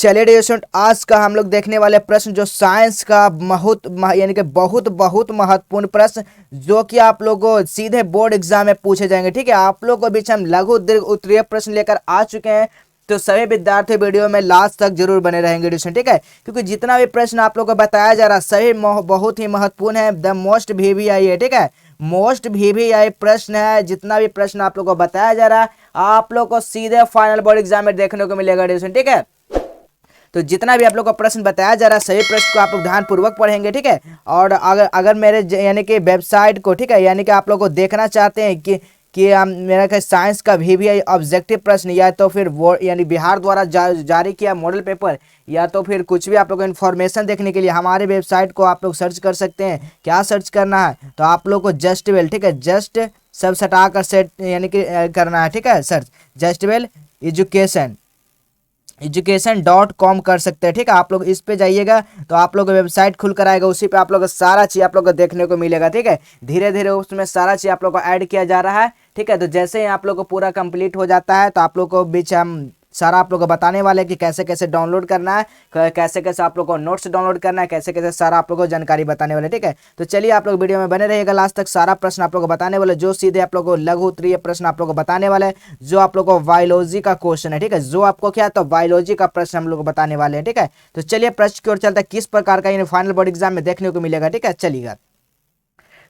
चलिए dear student, आज का हम लोग देखने वाले प्रश्न जो साइंस का यानी कि बहुत बहुत महत्वपूर्ण प्रश्न जो कि आप लोगों को सीधे बोर्ड एग्जाम में पूछे जाएंगे। ठीक है, आप लोगों के बीच हम लघु दीर्घ उत्तरीय प्रश्न लेकर आ चुके हैं, तो सभी विद्यार्थी वीडियो में लास्ट तक जरूर बने रहेंगे डियर स्टूडेंट। ठीक है, क्योंकि जितना भी प्रश्न आप लोगों को बताया जा रहा है सभी बहुत ही महत्वपूर्ण है, द मोस्ट VVI है। ठीक है, मोस्ट VVI प्रश्न है। जितना भी प्रश्न आप लोगों को बताया जा रहा है आप लोग को सीधे फाइनल बोर्ड एग्जाम में देखने को मिलेगा डियर स्टूडेंट। ठीक है, तो जितना भी आप लोग को प्रश्न बताया जा रहा है सही प्रश्न को आप लोग ध्यान पूर्वक पढ़ेंगे। ठीक है, और अगर मेरे यानी कि वेबसाइट को, ठीक है, यानी कि आप लोग को देखना चाहते हैं कि मेरा क्या साइंस का VVI ऑब्जेक्टिव प्रश्न या तो फिर वो यानी बिहार द्वारा जारी किया मॉडल पेपर या तो फिर कुछ भी आप लोग को इन्फॉर्मेशन देखने के लिए हमारे वेबसाइट को आप लोग सर्च कर सकते हैं। क्या सर्च करना है, तो आप लोग को जस्टवेल, ठीक है, जस्ट सब सटा कर सेट यानी कि करना है। ठीक है, सर्च जस्टवेल education.com कर सकते हैं। ठीक है, आप लोग इस पे जाइएगा तो आप लोग वेबसाइट खुल कर आएगा, उसी पे आप लोग को सारा चीज आप लोग को देखने को मिलेगा। ठीक है, धीरे धीरे उसमें सारा चीज आप लोग को ऐड किया जा रहा है। ठीक है, तो जैसे ही आप लोग को पूरा कंप्लीट हो जाता है तो आप लोग को बीच हम सारा आप लोग को बताने वाले हैं कि कैसे कैसे डाउनलोड करना है, कैसे कैसे आप लोग को नोट्स डाउनलोड करना है, कैसे कैसे सारा आप लोग को जानकारी बताने वाले। ठीक है, तो चलिए आप लोग वीडियो में बने रहिएगा लास्ट तक। सारा प्रश्न आप लोग को बताने वाले, जो सीधे आप लोग को लघु उत्तरीय प्रश्न आप लोग को बताने वाले हैं, जो आप लोग को बायोलॉजी का क्वेश्चन है। ठीक है, जो आपको क्या तो बायोलॉजी का प्रश्न हम लोग को बताने वाले हैं। ठीक है, तो चलिए प्रश्न की ओर चलता है, किस प्रकार का यानी फाइनल बोर्ड एग्जाम में देखने को मिलेगा। ठीक है, चलिएगा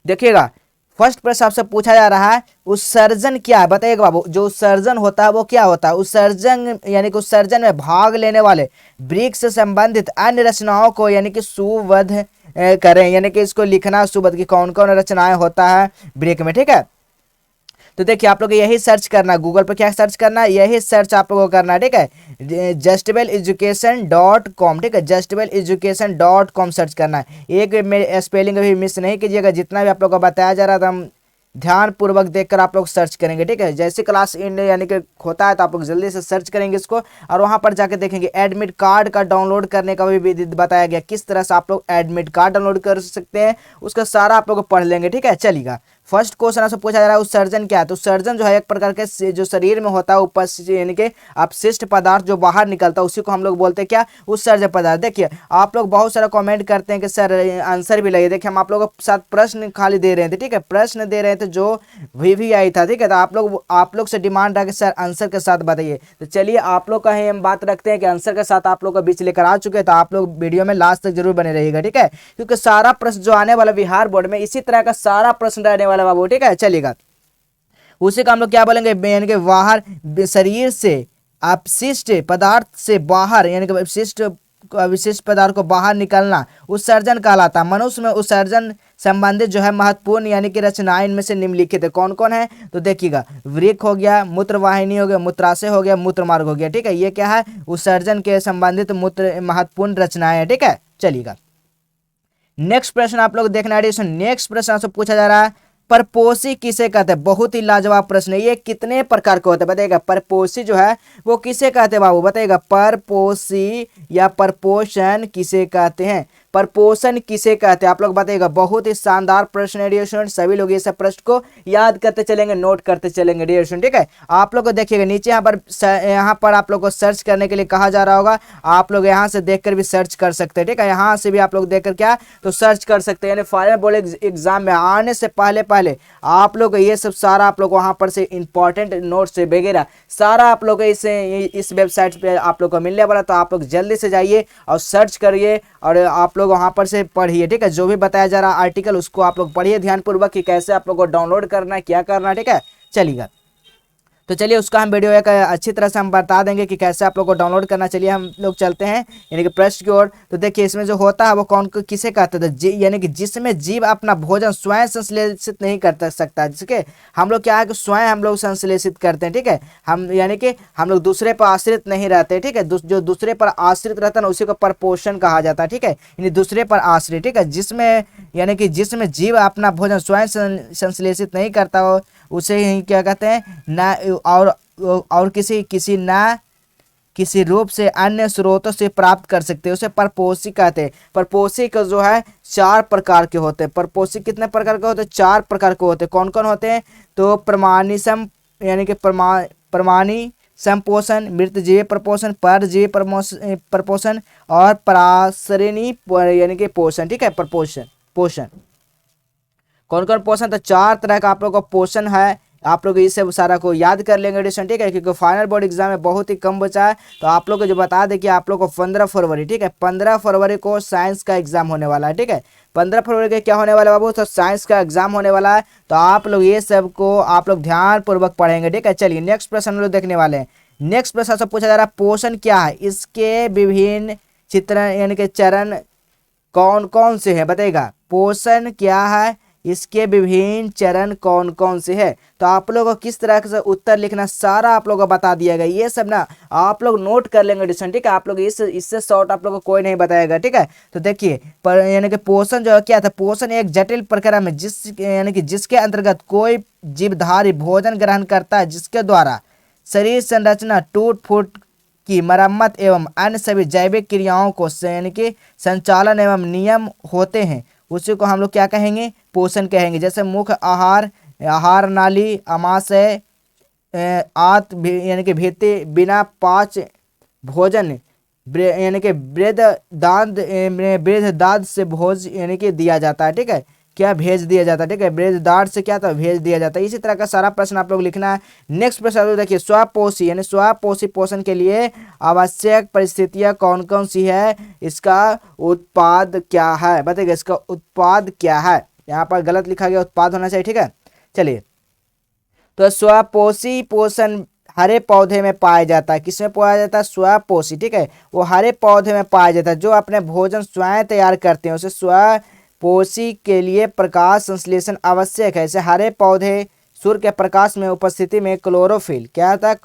देखिएगा। फर्स्ट प्रश्न आपसे पूछा जा रहा है, उत्सर्जन क्या है बताइएगा बाबू। जो उत्सर्जन होता है वो क्या होता है? उत्सर्जन यानी कि उत्सर्जन में भाग लेने वाले वृक्ष से संबंधित अन्य रचनाओं को यानी कि सुबद्ध करें, यानी कि इसको लिखना सुबद्ध की कौन कौन रचनाएं होता है वृक्ष में। ठीक है, तो देखिए आप लोग यही सर्च करना है, गूगल पर क्या सर्च करना है, यही सर्च आप लोगों को करना है। ठीक है, justwelleducation.com। ठीक है, justwelleducation.com सर्च करना है। एक मेरे स्पेलिंग अभी मिस नहीं कीजिएगा, जितना भी आप लोग को बताया जा रहा था हम ध्यान पूर्वक देखकर आप लोग सर्च करेंगे। ठीक है, जैसे क्लास इन यानी कि होता है तो आप लोग जल्दी से सर्च करेंगे इसको और वहां पर जाके देखेंगे एडमिट कार्ड का डाउनलोड करने का भी बताया गया, किस तरह से आप लोग एडमिट कार्ड डाउनलोड कर सकते हैं, उसका सारा आप लोग पढ़ लेंगे। ठीक है, चलिएगा। फर्स्ट क्वेश्चन आपसे पूछा जा रहा है उत्सर्जन क्या है, तो उत्सर्जन जो है एक प्रकार के जो शरीर में होता है ऊपर यानी कि अपशिष्ट पदार्थ जो बाहर निकलता है उसी को हम लोग बोलते हैं क्या, उत्सर्जन पदार्थ। देखिए आप लोग बहुत सारा कमेंट करते हैं कि सर आंसर भी लगे, देखिए हम आप लोगों के साथ प्रश्न खाली दे रहे थे। ठीक है, प्रश्न दे रहे थे जो VVI था। ठीक है, तो आप लोग से डिमांड रहा कि सर आंसर के साथ बताइए, तो चलिए आप लोग का ही हम बात रखते हैं कि आंसर के साथ आप लोग का बीच लेकर आ चुके हैं, तो आप लोग वीडियो में लास्ट तक जरूर बने रहिएगा। ठीक है, क्योंकि सारा प्रश्न जो आने वाला बिहार बोर्ड में इसी तरह का सारा प्रश्न रहने वाला बाबू। ठीक है, चलिएगा। उसी का हम लोग क्या बोलेंगे, यानी कि बाहर शरीर से अपशिष्ट पदार्थ से बाहर यानी कि अवशिष्ट पदार्थ को बाहर निकलना उत्सर्जन कहलाता है। मनुष्य में उत्सर्जन संबंधित जो है महत्वपूर्ण यानी कि रचनाएं इनमें से निम्नलिखित है, कौन कौन है, तो देखिएगा वृक्क हो गया, मूत्रवाहिनी हो गया, मूत्राशय हो गया, मूत्रमार्ग हो गया। ठीक है, ये क्या है, उत्सर्जन के संबंधित महत्वपूर्ण रचनाएं है। ठीक है, चलिएगा। नेक्स्ट प्रश्न आप लोग देखना है। नेक्स्ट प्रश्न आपसे पूछा जा रहा है, परपोषी किसे कहते हैं? बहुत ही लाजवाब प्रश्न है, ये कितने प्रकार के होते हैं बताइएगा। परपोषी जो है वो किसे कहते हैं बाबू बताइएगा, परपोषी या परपोषण किसे कहते हैं, परपोषण किसे कहते हैं आप लोग बताइएगा। बहुत ही शानदार प्रश्न है डियर स्टूडेंट, सभी लोग ये सब प्रश्न को याद करते चलेंगे, नोट करते चलेंगे डियर स्टूडेंट। ठीक है, आप लोग को देखिएगा नीचे यहाँ पर आप लोग को सर्च करने के लिए कहा जा रहा होगा, आप लोग यहाँ से देखकर भी सर्च कर सकते हैं। ठीक है, यहाँ से भी आप लोग देखकर क्या तो सर्च कर सकते हैं, यानी फाइनल बोर्ड एग्जाम में आने से पहले आप लोग ये सब सारा आप लोग वहाँ पर से इंपॉर्टेंट नोट्स वगैरह सारा आप लोग इस वेबसाइट पे आप लोग को मिलने वाला, तो आप लोग जल्दी से जाइए और सर्च करिए और आप लोग वहां पर से पढ़िए। ठीक है, जो भी बताया जा रहा आर्टिकल उसको आप लोग पढ़िए ध्यानपूर्वक कि कैसे आप लोग को डाउनलोड करना है, क्या करना है। ठीक है, चलिएगा। तो चलिए उसका हम वीडियो एक अच्छी तरह से हम बता देंगे कि कैसे आप लोग को डाउनलोड करना। चलिए हम लोग चलते हैं यानी कि प्रश्न की ओर। तो देखिए इसमें जो होता है वो कौन किसे कहते थे, यानी कि जिसमें जीव अपना भोजन स्वयं संश्लेषित नहीं कर सकता, जिसके हम लोग क्या है कि स्वयं हम लोग संश्लेषित करते हैं। ठीक है, हम यानी कि हम लोग दूसरे पर आश्रित नहीं रहते। ठीक है, जो दूसरे पर आश्रित रहता है ना उसी को परपोषण कहा जाता है। ठीक है, यानी दूसरे पर आश्रित। ठीक है, जिसमें यानी कि जिसमें जीव अपना भोजन स्वयं संश्लेषित नहीं करता हो उसे ही क्या कहते हैं ना, और किसी रूप से अन्य स्रोतों से प्राप्त कर सकते हैं, उसे परपोषी कहते हैं। परपोषी का जो है 4 प्रकार के होते हैं। परपोषी कितने प्रकार के होते हैं, 4 प्रकार के होते हैं। कौन कौन होते हैं, तो प्रमाणिसम यानी कि प्रमाणी संपोषण, मृतजीवी प्रपोषण, परजीवी प्रपोषण और परासरणी यानी कि पोषण। ठीक है, प्रपोषण पोषण कौन कौन पोषण, तो 4 तरह का आप लोग को पोषण है। आप लोग इसे सारा को याद कर लेंगे एडिशन। ठीक है, क्योंकि फाइनल बोर्ड एग्जाम में बहुत ही कम बचा है, तो आप लोग को जो बता दें कि आप लोग को 15 फरवरी, ठीक है, 15 फरवरी को साइंस का एग्जाम होने वाला है। ठीक है, 15 फरवरी के क्या होने वाला है बाबू, तो साइंस का एग्जाम होने वाला है। तो आप लोग ये सब को आप लोग ध्यान पूर्वक पढ़ेंगे। ठीक है, चलिए नेक्स्ट प्रश्न हम लोग देखने वाले हैं। नेक्स्ट प्रश्न आपसे पूछा जा रहा है पोषण क्या है, इसके विभिन्न चित्रण यानी कि चरण कौन कौन से हैं, बताइएगा। पोषण क्या है, इसके विभिन्न चरण कौन कौन से हैं। तो आप लोगों को किस तरह से उत्तर लिखना सारा आप लोगों को बता दिया गया। ये सब ना आप लोग नोट कर लेंगे एडिशन। ठीक है, आप लोग इससे शॉर्ट आप लोगों को कोई नहीं बताएगा। ठीक है, तो देखिए पर यानी कि पोषण जो है क्या था, पोषण एक जटिल प्रक्रिया में यानी कि जिसके अंतर्गत कोई जीवधारी भोजन ग्रहण करता है, जिसके द्वारा शरीर संरचना टूट फूट की मरम्मत एवं अन्य सभी जैविक क्रियाओं को यानी कि संचालन एवं नियम होते हैं, उसी को हम लोग क्या कहेंगे, पोषण कहेंगे। जैसे मुख्य आहार, आहार नाली, आमाशय, यानी कि भित्ति, बिना पाच भोजन यानी कि वृद्ध दांत से भोज यानी कि दिया जाता है। ठीक है, क्या भेज दिया जाता है। ठीक है, वृद्ध दांत से क्या था, भेज दिया जाता है। इसी तरह का सारा प्रश्न आप लोग लिखना है। नेक्स्ट प्रश्न आप लोग देखिए, स्वपोषी यानी स्वपोषी पोषण के लिए आवश्यक परिस्थितियां कौन कौन सी है, इसका उत्पाद क्या है, बताइए इसका उत्पाद क्या है। यहाँ पर गलत लिखा गया, उत्पाद होना चाहिए। ठीक है, चलिए तो स्वपोषी पोषण हरे पौधे में पाया जाता है। किसमें पाया जाता है, स्वपोषी। ठीक है, वो हरे पौधे में पाया जाता है, जो अपने भोजन स्वयं तैयार करते हैं, उसे स्वपोषी के लिए प्रकाश संश्लेषण आवश्यक है। जैसे हरे पौधे सूर्य के प्रकाश में उपस्थिति में क्लोरोफिल, क्या होता है,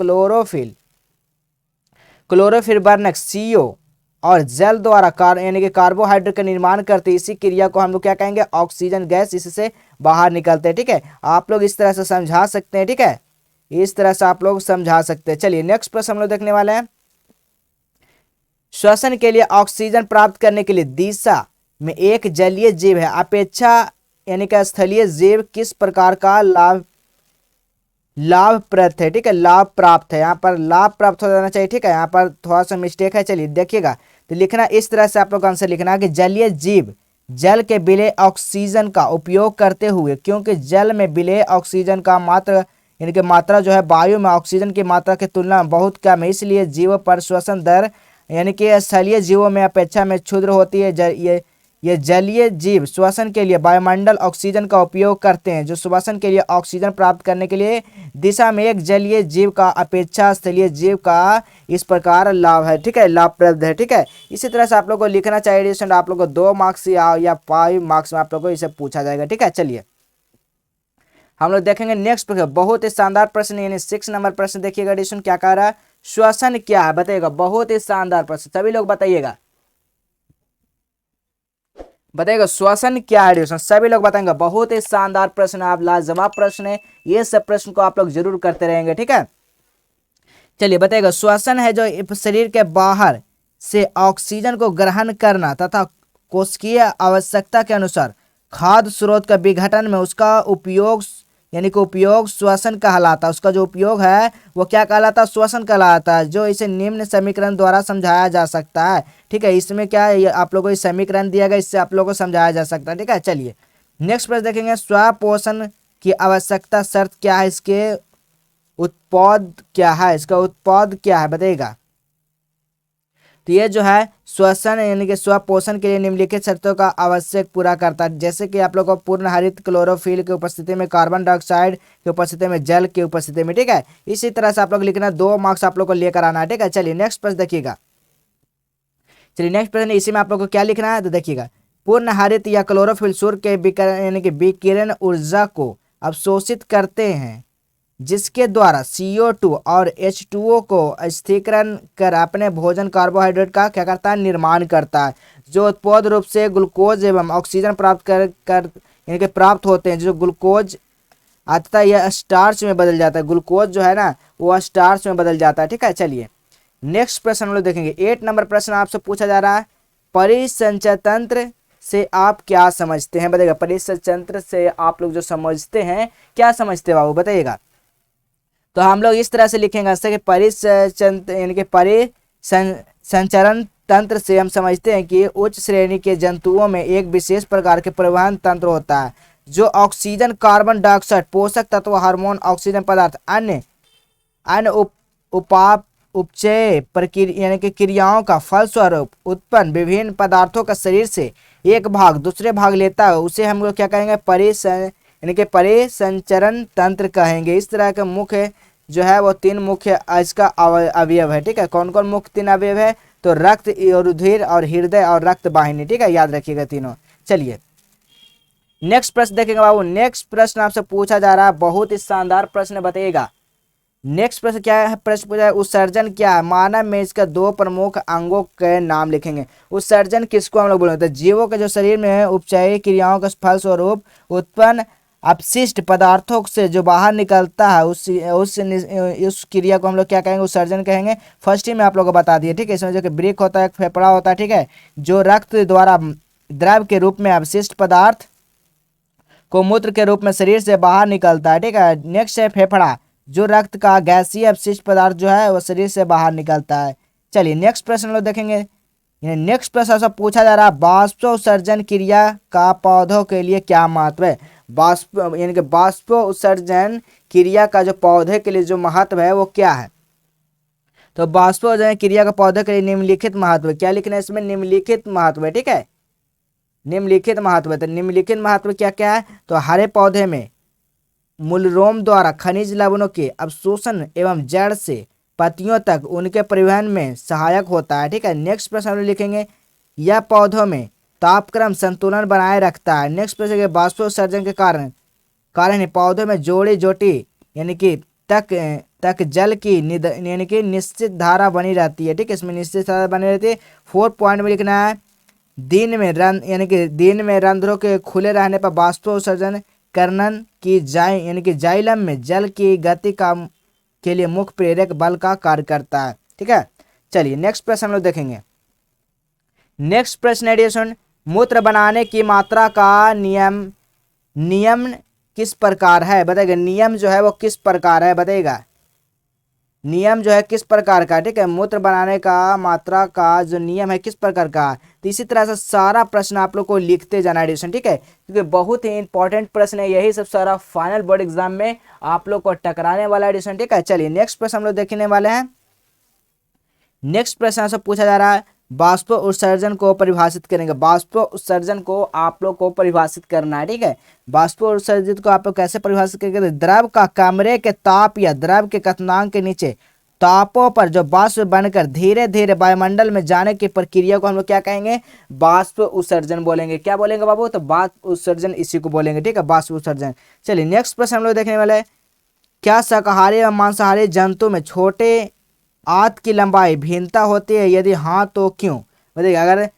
क्लोरोफिल वर्णक CO और जल द्वारा यानी कि कार्बोहाइड्रेट का निर्माण करते, इसी क्रिया को हम लोग क्या कहेंगे, ऑक्सीजन गैस इससे बाहर निकलते हैं। ठीक है, आप लोग इस तरह से समझा सकते हैं। ठीक है, इस तरह से आप लोग समझा सकते हैं। चलिए नेक्स्ट प्रश्न हम लोग देखने वाले हैं। श्वसन के लिए ऑक्सीजन प्राप्त करने के लिए दिशा में एक जलीय जीव है, अपेक्षा यानी कि स्थलीय जीव किस प्रकार का लाभप्रद है। ठीक है, लाभ प्राप्त है, यहाँ पर लाभ प्राप्त हो जाना चाहिए। ठीक है, यहाँ पर थोड़ा सा मिस्टेक है। चलिए देखिएगा, तो लिखना इस तरह से आप लोग आंसर लिखना कि जलीय जीव जल के विलेय ऑक्सीजन का उपयोग करते हुए, क्योंकि जल में विलेय ऑक्सीजन का मात्रा यानी कि मात्रा जो है वायु में ऑक्सीजन की मात्रा की तुलना में बहुत कम है, इसलिए जीवों पर श्वसन दर यानी कि स्थलीय जीवों में अपेक्षा में क्षुद्र होती है। ये जलीय जीव श्वसन के लिए वायुमंडल ऑक्सीजन का उपयोग करते हैं, जो श्वसन के लिए ऑक्सीजन प्राप्त करने के लिए दिशा में एक जलीय जीव का अपेक्षा स्थलीय जीव का इस प्रकार लाभ है। ठीक है, लाभप्रद है। ठीक है, इसी तरह से आप लोग को लिखना चाहिए एडिशन। आप लोग को 2 मार्क्स या 5 मार्क्स में आप लोग को इसे पूछा जाएगा। ठीक है, चलिए हम लोग देखेंगे नेक्स्ट प्रश्न, बहुत ही शानदार प्रश्न यानी 6 नंबर प्रश्न। देखिएगा एडिशन क्या कह रहा है, श्वसन क्या है, बताइएगा। बहुत ही शानदार प्रश्न, सभी लोग बताइएगा, बताइएगा श्वसन क्या है एडिशन, सभी लोग बताएंगे। बहुत ही शानदार प्रश्न, आप लाजवाब प्रश्न है, ये सब प्रश्न को आप लोग जरूर करते रहेंगे। ठीक है, चलिए बताइएगा, श्वसन है जो शरीर के बाहर से ऑक्सीजन को ग्रहण करना तथा कोशिकीय आवश्यकता के अनुसार खाद्य स्रोत का विघटन में उसका उपयोग यानी कि उपयोग श्वसन कहलाता है। उसका जो उपयोग है वो क्या कहलाता है, श्वसन कहलाता है, जो इसे निम्न समीकरण द्वारा समझाया जा सकता है। ठीक है, इसमें क्या है, आप लोगों को समीकरण दिया गया, इससे आप लोगों को समझाया जा सकता है। ठीक है, चलिए नेक्स्ट प्रश्न देखेंगे, स्वपोषण की आवश्यकता शर्त क्या है, इसके उत्पाद क्या है, इसका उत्पाद क्या है, बताइएगा। तो ये जो है श्वसन यानी कि स्वपोषण के लिए निम्नलिखित शर्तों का आवश्यक पूरा करता है, जैसे कि आप लोग को पूर्ण हरित क्लोरोफिल की उपस्थिति में, कार्बन डाइऑक्साइड की उपस्थिति में, जल की उपस्थिति में। ठीक है, इसी तरह से आप लोग लिखना, 2 मार्क्स आप लोग को लेकर आना है। ठीक है, चलिए नेक्स्ट प्रश्न देखिएगा। चलिए नेक्स्ट प्रश्न, इसी में आप लोग को क्या लिखना है, तो देखिएगा, पूर्ण हरित या क्लोरोफिल सूर्य के यानी कि विकिरण ऊर्जा को अवशोषित करते हैं, जिसके द्वारा CO2 और H2O को स्थिरीकरण कर अपने भोजन कार्बोहाइड्रेट का क्या करता है, निर्माण करता है, जो उत्पाद रूप से ग्लूकोज एवं ऑक्सीजन प्राप्त यानी कि प्राप्त होते हैं। जो ग्लूकोज आता है यह स्टार्च में बदल जाता है, ग्लूकोज जो है ना वो स्टार्च में बदल जाता है। ठीक है, चलिए नेक्स्ट प्रश्न हम लोग देखेंगे। 8 नंबर प्रश्न आपसे पूछा जा रहा है, परिसंचय तंत्र से आप क्या समझते हैं, बताइएगा। परिसंचय तंत्र से आप लोग जो समझते हैं, क्या समझते हैं बाबू, बताइएगा। तो हम लोग इस तरह से लिखेंगे जैसे कि यानी कि परिसंचरण तंत्र से हम समझते हैं कि उच्च श्रेणी के जंतुओं में एक विशेष प्रकार के परिवहन तंत्र होता है जो ऑक्सीजन, कार्बन डाइऑक्साइड, पोषक तत्व, हार्मोन, ऑक्सीजन पदार्थ, अन्य अन्य उपाप उपचय प्रक्रिया यानी कि क्रियाओं का फलस्वरूप उत्पन्न विभिन्न पदार्थों का शरीर से एक भाग दूसरे भाग लेता है, उसे हम लोग क्या कहेंगे, यानी कि परिसंचरण तंत्र कहेंगे। इस तरह के मुख्य जो है वो तीन मुख्य इसका अवयव है। ठीक है, कौन कौन मुख्य तीन अवयव है, तो रक्त, रुधिर और हृदय और रक्त वाहिनी। ठीक है, याद रखिएगा तीनों। चलिए नेक्स्ट प्रश्न देखेंगे बाबू। नेक्स्ट प्रश्न आपसे पूछा जा रहा है, बहुत ही शानदार प्रश्न बताइएगा। नेक्स्ट प्रश्न क्या है, प्रश्न पूछा है उत्सर्जन क्या है। मानव में इसका दो प्रमुख अंगों के नाम लिखेंगे। उत्सर्जन किसको हम लोग बोलते हैं, जीवों के जो शरीर में उपचयी क्रियाओं के फलस्वरूप उत्पन्न अपशिष्ट पदार्थों से जो बाहर निकलता है उस क्रिया को हम लोग क्या कहेंगे, उत्सर्जन कहेंगे। फर्स्ट ही में आप लोगों को बता दिए। ठीक है, इसमें जो कि ब्रेक होता है, फेफड़ा होता है। ठीक है, जो रक्त द्वारा द्रव के रूप में अपशिष्ट पदार्थ को मूत्र के रूप में शरीर से बाहर निकलता है। ठीक है, नेक्स्ट है फेफड़ा, जो रक्त का गैसीय अपशिष्ट पदार्थ जो है वो शरीर से बाहर निकलता है। चलिए नेक्स्ट प्रश्न लोग देखेंगे। नेक्स्ट प्रश्न सब पूछा जा रहा है, बाष्पोत्सर्जन क्रिया का पौधों के लिए क्या महत्व है। बाष्प यानी कि बाष्पोत्सर्जन क्रिया का जो पौधे के लिए जो महत्व है वो क्या है, तो बाष्पोत्सर्जन क्रिया का पौधे के लिए निम्नलिखित महत्व। क्या लिखना है इसमें, निम्नलिखित महत्व है। ठीक है, निम्नलिखित महत्व है। तो निम्नलिखित महत्व क्या क्या है, तो हरे पौधे में मूलरोम द्वारा खनिज लवणों के अवशोषण एवं जड़ से पत्तियों तक उनके परिवहन में सहायक होता है। ठीक है, नेक्स्ट प्रश्न हम लिखेंगे, यह पौधों में तापक्रम संतुलन बनाए रखता है। नेक्स्ट प्रश्न है, बाष्पोत्सर्जन के कारण पौधों में जोड़ी जोटी यानी कि तक जल की यानी कि निश्चित धारा बनी रहती है। ठीक है, इसमें निश्चित धारा बनी रहती है। 4 पॉइंट में लिखना है, दिन में रंध्रों के खुले रहने पर बाष्पोत्सर्जन कर्णन की यानी कि जाइलम में जल की गति का के लिए मुख्य प्रेरक बल का कार्य करता है। ठीक है, चलिए नेक्स्ट प्रश्न हम लोग देखेंगे। नेक्स्ट प्रश्न एडिशन, मूत्र बनाने की मात्रा का नियम किस प्रकार है, बताइएगा। नियम जो है वो किस प्रकार है, बताइएगा। नियम जो है किस प्रकार का। ठीक है, मूत्र बनाने का मात्रा का जो नियम है किस प्रकार का। तो इसी तरह से सारा प्रश्न आप लोग को लिखते जाना एडिशन। ठीक है, क्योंकि बहुत ही इंपॉर्टेंट प्रश्न है, यही सब सारा फाइनल बोर्ड एग्जाम में आप लोग को टकराने वाला एडिशन। ठीक है, चलिए नेक्स्ट प्रश्न हम लोग देखने वाले हैं। नेक्स्ट प्रश्न से पूछा जा रहा है, बाष्प उत्सर्जन को परिभाषित करेंगे। बाष्प उत्सर्जन को आप लोग को परिभाषित करना है। ठीक है, बाष्प उत्सर्जित को आप लोग कैसे परिभाषित करेंगे, द्रव का कमरे के ताप या द्रव के क्वथनांक के नीचे तापों पर जो बाष्प बनकर धीरे धीरे वायुमंडल में जाने की प्रक्रिया को हम लोग क्या कहेंगे, बाष्प उत्सर्जन बोलेंगे। क्या बोलेंगे बाबू, तो बाष्प उत्सर्जन इसी को बोलेंगे। ठीक है, बाष्प उत्सर्जन। चलिए नेक्स्ट प्रश्न हम लोग देखने वाले हैं, क्या शाकाहारी और मांसाहारी जंतु में छोटे आंत की लंबाई भिन्नता होती है, यदि हाँ तो क्यों। बताइए, अगर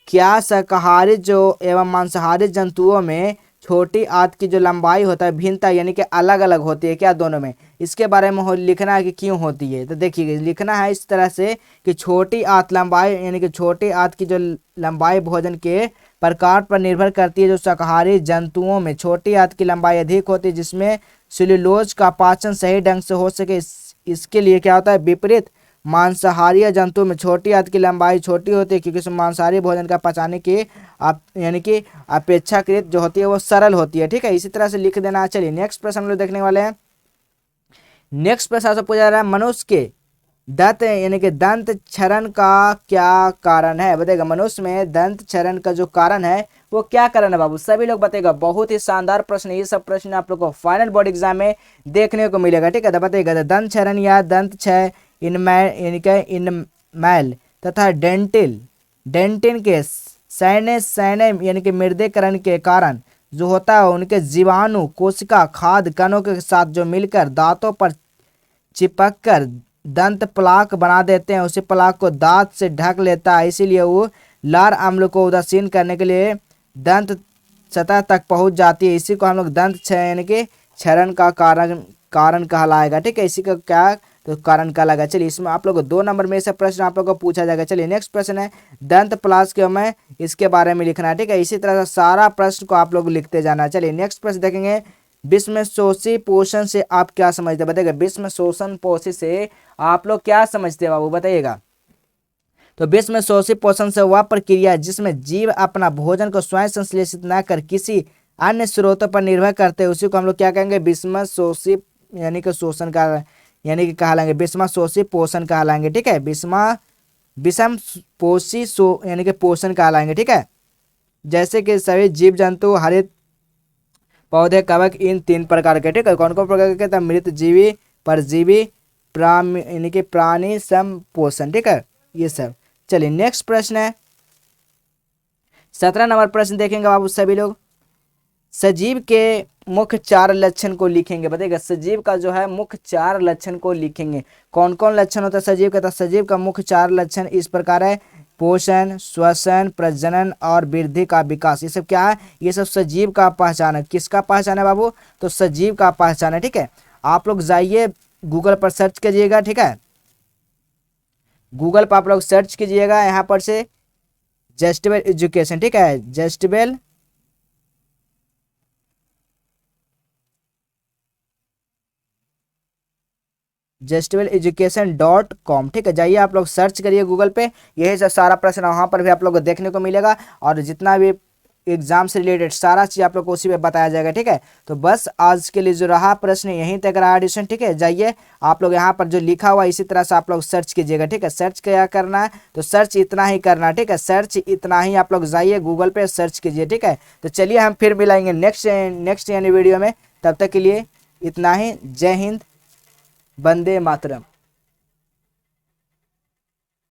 क्या शाकाहारी जो एवं मांसाहारी जंतुओं में छोटी आंत की जो लंबाई होता है भिन्नता यानी कि अलग अलग होती है क्या दोनों में, इसके बारे में लिखना है कि क्यों होती है। तो देखिए लिखना है इस तरह से कि छोटी आंत लंबाई यानी कि छोटी आंत की जो लंबाई भोजन के प्रकार पर निर्भर करती है। जो शाकाहारी जंतुओं में छोटी आंत की लंबाई अधिक होती है, जिसमें सेल्यूलोज का पाचन सही ढंग से हो सके, इसके लिए क्या होता है, विपरीत मांसाहारी जंतु में छोटी आंत की लंबाई छोटी होती है, क्योंकि मांसाहारी भोजन का पचाने की यानी कि अपेक्षाकृत जो होती है वो सरल होती है। ठीक है, इसी तरह से लिख देना। चलिए नेक्स्ट प्रश्न हम लोग देखने वाले हैं। नेक्स्ट प्रश्न आपसे पूछा जा रहा है, मनुष्य के दंत यानी कि दंत क्षरण का क्या कारण है। बताएगा, मनुष्य में दंत क्षरण का जो कारण है वो क्या कारण है बाबू, सभी लोग बताएगा। बहुत ही शानदार प्रश्न, ये सब प्रश्न आप लोग को फाइनल बोर्ड एग्जाम में देखने को मिलेगा। ठीक है, तो बताइएगा, दंत क्षरण या दंत क्षय इनमैल तथा डेंटिन के सैन्य यानी कि मृदीकरण के कारण जो होता है, उनके जीवाणु कोशिका खाद्य कणों के साथ जो मिलकर दांतों पर चिपक कर दंत प्लाक बना देते हैं। उसी प्लाक को दांत से ढक लेता है, इसीलिए वो लार अम्ल को उदासीन करने के लिए दंत सतह तक पहुंच जाती है। इसी को हम लोग दंत क्षय यानी कि क्षरण का कारण कहलाएगा। ठीक है, इसी का क्या तो कारण कहलाएगा। चलिए इसमें आप लोग को 2 नंबर में से प्रश्न आप लोग को पूछा जाएगा। चलिए नेक्स्ट प्रश्न है, दंत प्लास के में इसके बारे में लिखना है। ठीक है, इसी तरह से सारा प्रश्न को आप लोग लिखते जाना है। चलिए नेक्स्ट प्रश्न देखेंगे, विश्व शोषी पोषण से आप क्या समझते हैं बताइएगा। विश्व शोषण पोषण से आप लोग क्या समझते हैं बाबू बताइएगा। तो विश्व में शोषी पोषण से वह प्रक्रिया जिसमें जीव अपना भोजन को स्वयं संश्लेषित न कर किसी अन्य स्रोतों पर निर्भर करते हैं उसी को हम लोग क्या कहेंगे, विषम शोषी यानी कि शोषण का यानी कि कहलाएंगे, विषम शोषी पोषण कहलाएंगे। ठीक है, विषम पोषी यानी कि पोषण कहलाएंगे। ठीक है, जैसे कि सभी जीव जंतु, हरित पौधे, कवक, इन 3 प्रकार के। ठीक है, कौन कौन प्रकार के, मृत जीवी, परजीवी, यानी कि प्राणी सम पोषण। ठीक है, ये सब। चलिए नेक्स्ट प्रश्न है 17 नंबर प्रश्न देखेंगे बाबू सभी लोग। सजीव के मुख्य 4 लक्षण को लिखेंगे बताइएगा। सजीव का जो है मुख्य 4 लक्षण को लिखेंगे। कौन कौन लक्षण होता है सजीव का? तो सजीव का मुख्य 4 लक्षण इस प्रकार है, पोषण, श्वसन, प्रजनन और वृद्धि का विकास। ये सब क्या है? ये सब सजीव का पहचान है। किसका पहचान है बाबू? तो सजीव का पहचान है। ठीक है, आप लोग जाइए गूगल पर सर्च कीजिएगा। ठीक है, गूगल पर आप लोग सर्च कीजिएगा यहाँ पर से जस्टेबल एजुकेशन। ठीक है, justableenucation.com। ठीक है, जाइए आप लोग सर्च करिए गूगल पे, यही सब सारा प्रश्न वहाँ पर भी आप लोग को देखने को मिलेगा और जितना भी एग्जाम से रिलेटेड सारा चीज़ आप लोग को उसी पे बताया जाएगा। ठीक है, तो बस आज के लिए जो रहा प्रश्न यहीं तक रहा एडिशन। ठीक है, जाइए आप लोग यहाँ पर जो लिखा हुआ इसी तरह से आप लोग सर्च कीजिएगा। ठीक है, सर्च क्या करना है? तो सर्च इतना ही करना है। ठीक है, सर्च इतना ही, आप लोग जाइए गूगल पे सर्च कीजिए। ठीक है, तो चलिए हम फिर मिलाएंगे नेक्स्ट यानी वीडियो में। तब तक के लिए इतना ही। जय हिंद, वंदे मातरम।